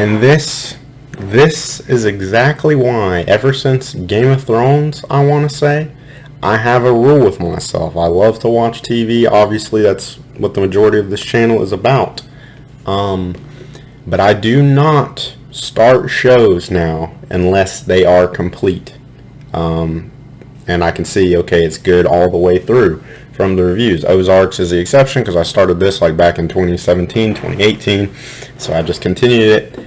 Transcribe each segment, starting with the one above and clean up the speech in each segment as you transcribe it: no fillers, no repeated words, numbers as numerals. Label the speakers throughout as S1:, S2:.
S1: And this is exactly why, ever since Game of Thrones, I want to say, I have a rule with myself. I love to watch TV. Obviously, that's what the majority of this channel is about. But I do not start shows now unless they are complete. And I can see, okay, it's good all the way through from the reviews. OZARK is the exception because I started this like back in 2017, 2018. So I just continued it.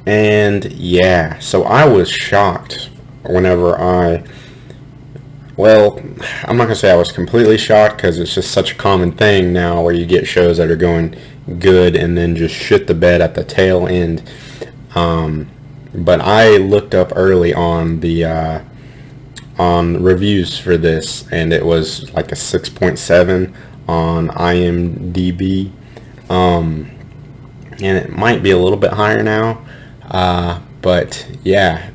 S1: And yeah, so I was shocked whenever well, I'm not going to say I was completely shocked because it's just such a common thing now where you get shows that are going good and then just shit the bed at the tail end. But I looked up early on the on reviews for this, and it was like a 6.7 on IMDb, and it might be a little bit higher now, but yeah,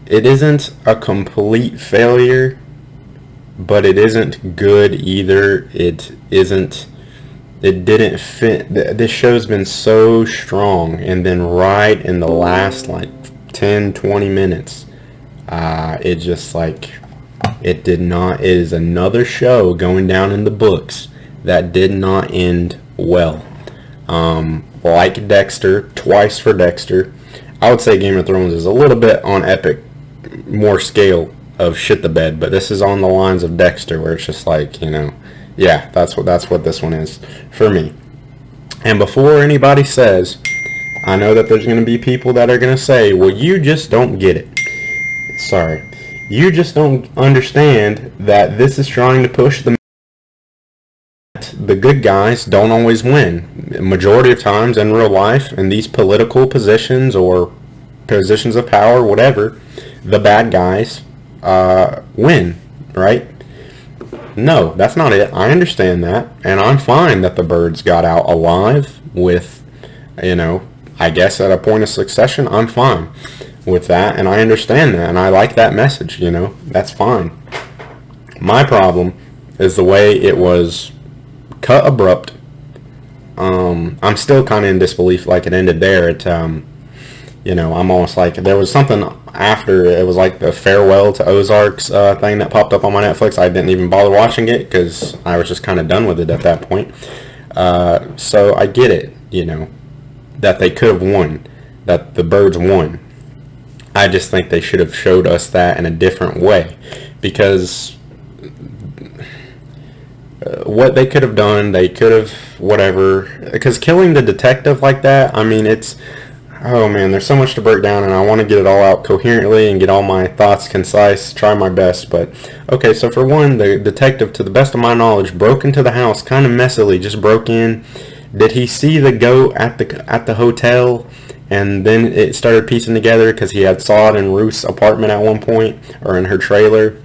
S1: it isn't a complete failure, but it isn't good either. It didn't fit. This show's been so strong, and then right in the last like 10-20 minutes, it just like, it did not. It is another show going down in the books that did not end well. Like Dexter, twice for Dexter. I would say Game of Thrones is a little bit on epic, more scale of shit the bed, but this is on the lines of Dexter, where it's just like, yeah, that's what this one is for me. And before anybody says, I know that there's going to be people that are going to say, well, you just don't get it. Sorry. You just don't understand that this is trying to push the good guys don't always win. Majority of times in real life, in these political positions or positions of power, whatever, the bad guys win, right? No, that's not it. I understand that, and I'm fine that the birds got out alive with, I guess at a point of succession. I'm fine with that, and I understand that, and I like that message, that's fine. My problem is the way it was cut abrupt. I'm still kind of in disbelief like it ended there. I'm almost like there was something after. It was like the farewell to Ozark's thing that popped up on my Netflix. I didn't even bother watching it because I was just kind of done with it at that point. So I get it, that they could have won, that the birds won. I just think they should have showed us that in a different way, because what they could have done, they could have whatever, because killing the detective like that, I mean, oh man, there's so much to break down, and I want to get it all out coherently and get all my thoughts concise, try my best. But okay, so for one, the detective, to the best of my knowledge, broke into the house kind of messily, just broke in. Did he see the goat at the hotel, and then it started piecing together because he had saw it in Ruth's apartment at one point, or in her trailer,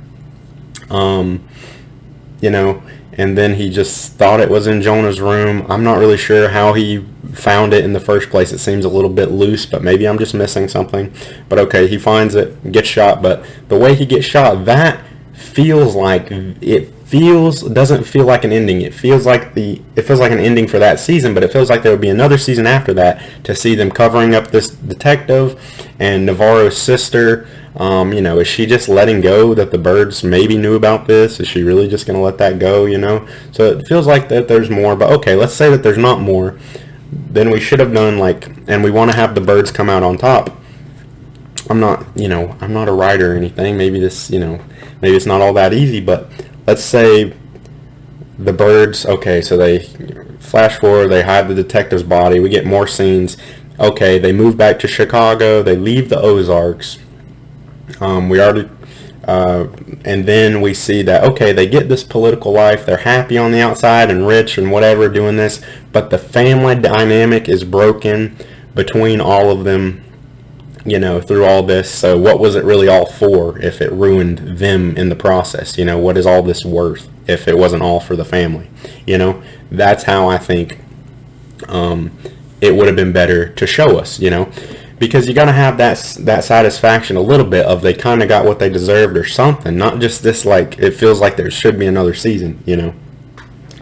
S1: and then he just thought it was in Jonah's room. I'm not really sure how he found it in the first place. It seems a little bit loose, but maybe I'm just missing something. But okay, he finds it, gets shot, but the way he gets shot, that feels like doesn't feel like an ending. It feels like an ending for that season, but it feels like there would be another season after that to see them covering up this detective and Navarro's sister. Is she just letting go that the birds maybe knew about this? Is she really just going to let that go, So it feels like that there's more, but okay, let's say that there's not more. Then we should have done and we want to have the birds come out on top. I'm not a writer or anything. Maybe this, maybe it's not all that easy, but let's say the birds, okay, so they flash forward, they hide the detective's body, we get more scenes. Okay, they move back to Chicago, they leave the Ozarks. And then we see that, okay, they get this political life, they're happy on the outside and rich and whatever doing this, but the family dynamic is broken between all of them, through all this. So what was it really all for if it ruined them in the process? What is all this worth if it wasn't all for the family? That's how I think it would have been better to show us, because you got to have that satisfaction a little bit of they kind of got what they deserved or something, not just this, like, it feels like there should be another season,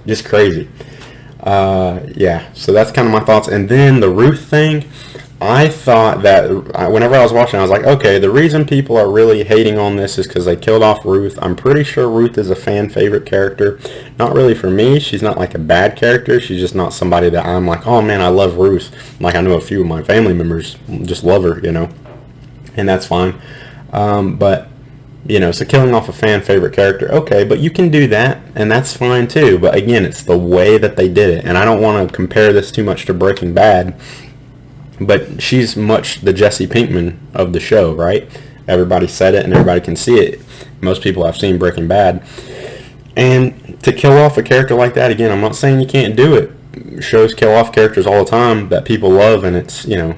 S1: just crazy. Yeah, so that's kind of my thoughts. And then the Ruth thing, I thought that whenever I was watching, I was like, okay, the reason people are really hating on this is because they killed off Ruth. I'm pretty sure Ruth is a fan favorite character. Not really for me. She's not like a bad character. She's just not somebody that I'm like, oh man, I love Ruth. Like I know a few of my family members just love her, you know, and that's fine. But you know, so killing off a fan favorite character, okay, but you can do that, and that's fine too. But again, it's the way that they did it, and I don't want to compare this too much to Breaking Bad, but she's much the Jesse Pinkman of the show, right? Everybody said it, and everybody can see it. Most people have seen Breaking Bad, and to kill off a character like that, again, I'm not saying you can't do it. Shows kill off characters all the time that people love, and it's, you know,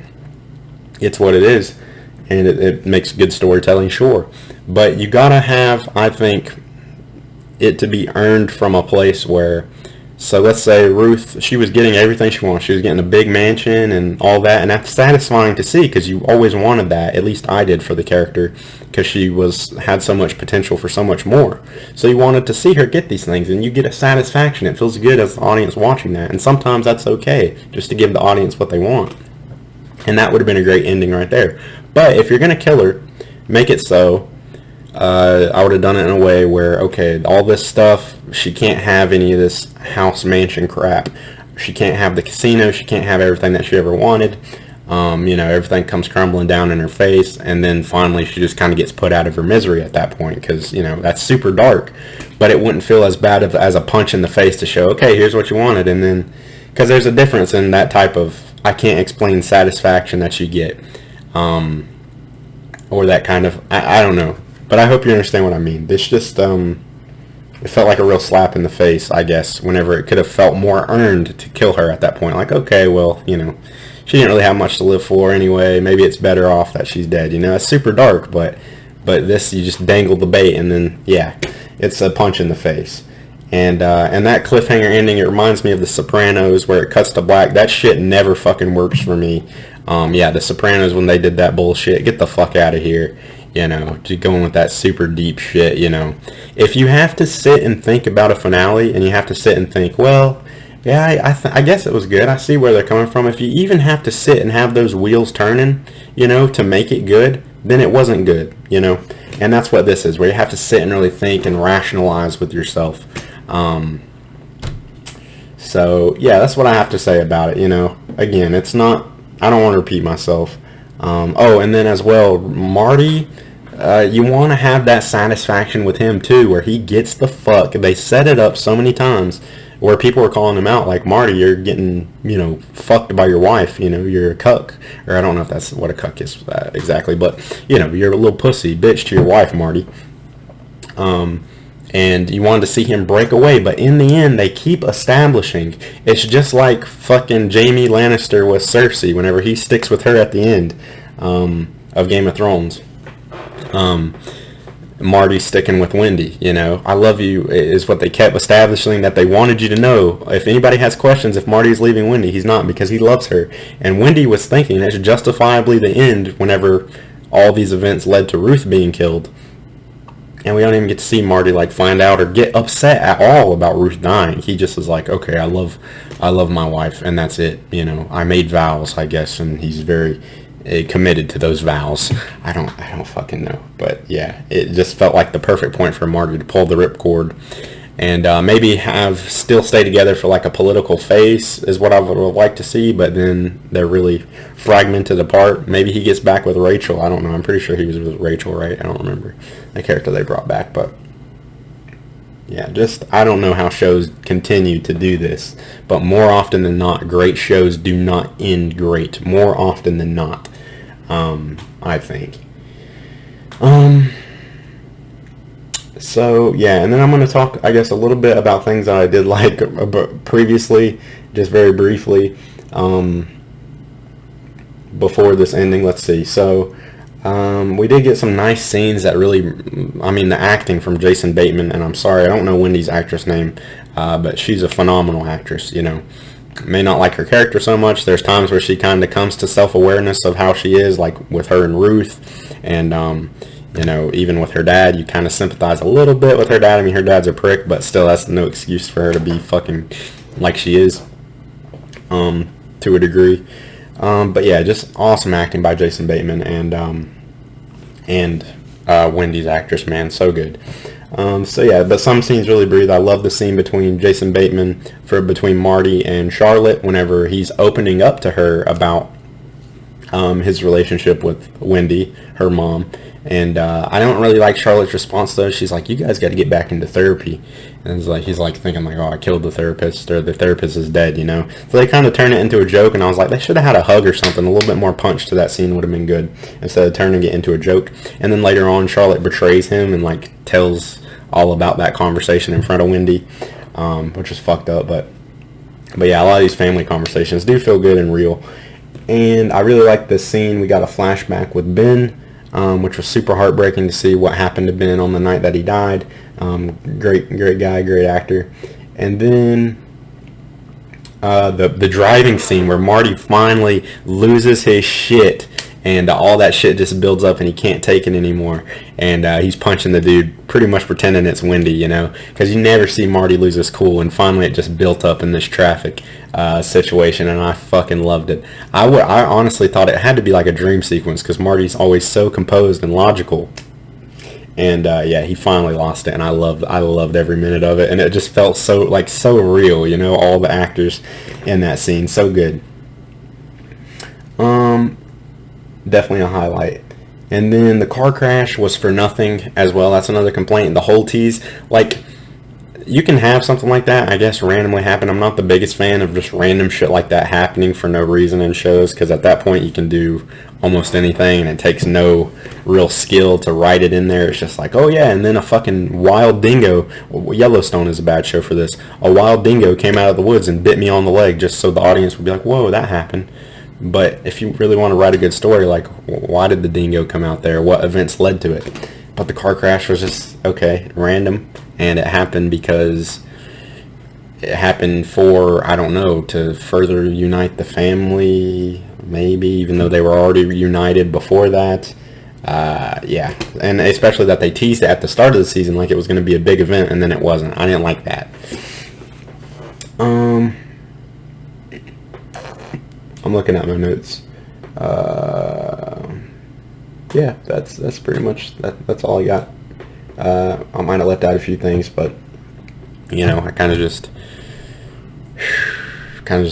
S1: it's what it is, and it makes good storytelling, sure. But you gotta have, I think, it to be earned from a place where, so let's say Ruth, she was getting everything she wanted. She was getting a big mansion and all that, and that's satisfying to see because you always wanted that. At least I did for the character, because she had so much potential for so much more. So you wanted to see her get these things, and you get a satisfaction. It feels good as the audience watching that, and sometimes that's okay, just to give the audience what they want. And that would have been a great ending right there. But if you're gonna kill her, make it so. I would have done it in a way where, okay, all this stuff, she can't have any of this house mansion crap. She can't have the casino. She can't have everything that she ever wanted. You know, everything comes crumbling down in her face, and then finally she just kind of gets put out of her misery at that point, because, you know, that's super dark. But it wouldn't feel as bad as a punch in the face to show, okay, here's what you wanted. And then, because there's a difference in that type of, I can't explain satisfaction that you get, or that kind of, I don't know. But I hope you understand what I mean. This just, it felt like a real slap in the face, I guess, whenever it could have felt more earned to kill her at that point. Like, okay, well, you know, she didn't really have much to live for anyway. Maybe it's better off that she's dead. You know, it's super dark, but this, you just dangle the bait, and then, yeah, it's a punch in the face. And that cliffhanger ending, it reminds me of The Sopranos, where it cuts to black. That shit never fucking works for me. Yeah, The Sopranos, when they did that bullshit, get the fuck out of here. You know, just going with that super deep shit, you know. If you have to sit and think about a finale, and you have to sit and think, well, yeah, I guess it was good. I see where they're coming from. If you even have to sit and have those wheels turning, you know, to make it good, then it wasn't good, you know. And that's what this is, where you have to sit and really think and rationalize with yourself. So, yeah, that's what I have to say about it, you know. Again, it's not, I don't want to repeat myself. Oh, and then as well, Marty, you want to have that satisfaction with him too, where he gets the fuck. They set it up so many times where people were calling him out, like, Marty, you're getting, you know, fucked by your wife, you know, you're a cuck. Or I don't know if that's what a cuck is exactly, but, you know, you're a little pussy bitch to your wife, Marty. And you wanted to see him break away, but in the end, they keep establishing. It's just like fucking Jaime Lannister with Cersei whenever he sticks with her at the end of Game of Thrones. Marty sticking with Wendy, you know. I love you is what they kept establishing, that they wanted you to know. If anybody has questions, if Marty's leaving Wendy, he's not, because he loves her. And Wendy was thinking that's justifiably the end whenever all these events led to Ruth being killed. And we don't even get to see Marty, like, find out or get upset at all about Ruth dying. He just is like, okay, I love my wife, and that's it. You know, I made vows, I guess, and he's very committed to those vows. I don't fucking know, but yeah, it just felt like the perfect point for Marty to pull the ripcord, and maybe still stay together for like a political phase is what I would like to see. But then they're really fragmented apart. Maybe he gets back with Rachel. I don't know. I'm pretty sure he was with Rachel, right? I don't remember the character they brought back, but yeah, just I don't know how shows continue to do this, but more often than not, great shows do not end great. More often than not, I think. So yeah, and then I'm going to talk, I guess, a little bit about things that I did like previously, just very briefly, before this ending. Let's see. So we did get some nice scenes that really, I mean, the acting from Jason Bateman, and I'm sorry, I don't know Wendy's actress name, but she's a phenomenal actress, you know. May not like her character so much. There's times where she kind of comes to self-awareness of how she is, like with her and Ruth, and you know, even with her dad, you kind of sympathize a little bit with her dad. I mean, her dad's a prick, but still, that's no excuse for her to be fucking like she is. to a degree. But yeah, just awesome acting by Jason Bateman and Wendy's actress, man, so good. So yeah, but some scenes really breathe. I love the scene between Jason Bateman between Marty and Charlotte whenever he's opening up to her about his relationship with Wendy, her mom. And I don't really like Charlotte's response though. She's like, "You guys got to get back into therapy." And he's like thinking like, "Oh, I killed the therapist, or the therapist is dead," you know. So they kind of turn it into a joke, and I was like, they should have had a hug or something. A little bit more punch to that scene would have been good instead of turning it into a joke. And then later on, Charlotte betrays him and like tells all about that conversation in front of Wendy, which is fucked up. But yeah, a lot of these family conversations do feel good and real. And I really like this scene. We got a flashback with Ben, which was super heartbreaking to see what happened to Ben on the night that he died. Great guy, great actor. And then the driving scene where Marty finally loses his shit, and all that shit just builds up and he can't take it anymore. And he's punching the dude, pretty much pretending it's Wendy, you know, because you never see Marty lose his cool, and finally it just built up in this traffic situation, and I fucking loved it. I honestly thought it had to be like a dream sequence, because Marty's always so composed and logical. And yeah, he finally lost it, and I loved every minute of it, and it just felt so real, you know, all the actors in that scene, so good. Definitely a highlight. And then the car crash was for nothing as well. That's another complaint. The whole tease, like, you can have something like that, I guess, randomly happen. I'm not the biggest fan of just random shit like that happening for no reason in shows, because at that point you can do almost anything, and it takes no real skill to write it in there. It's just like, oh yeah, and then a fucking wild dingo. Yellowstone is a bad show for this. A wild dingo came out of the woods and bit me on the leg, just so the audience would be like, whoa, that happened. But if you really want to write a good story, like, why did the dingo come out there? What events led to it? But the car crash was just, okay, random. And it happened because it happened for, I don't know, to further unite the family, maybe, even though they were already united before that. Yeah. And especially that they teased it at the start of the season like it was going to be a big event, and then it wasn't. I didn't like that. I'm looking at my notes. Yeah, that's pretty much that's all I got. I might have left out a few things, but you know, I kind of just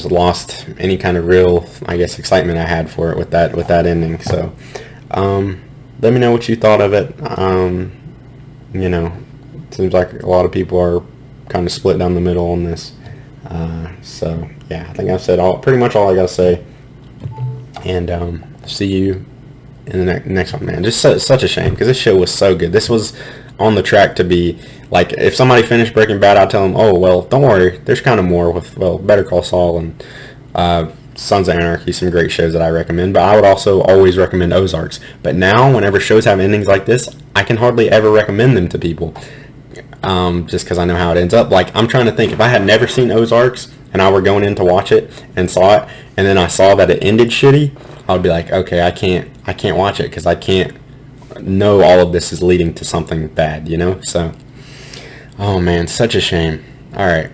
S1: lost any kind of real, I guess, excitement I had for it with that ending. So let me know what you thought of it. You know, it seems like a lot of people are kind of split down the middle on this. So yeah, I think I've said pretty much all I gotta say, and see you in the next one, man. Just such a shame, because this show was so good. This was on the track to be, like, if somebody finished Breaking Bad, I'd tell them, oh, well, don't worry, there's kind of more with, well, Better Call Saul and Sons of Anarchy, some great shows that I recommend. But I would also always recommend Ozarks. But now, whenever shows have endings like this, I can hardly ever recommend them to people, just because I know how it ends up. Like, I'm trying to think, if I had never seen Ozarks and I were going in to watch it and saw it, and then I saw that it ended shitty, I would be like, okay, I can't watch it, because I can't know all of this is leading to something bad, you know? So, oh man, such a shame. All right.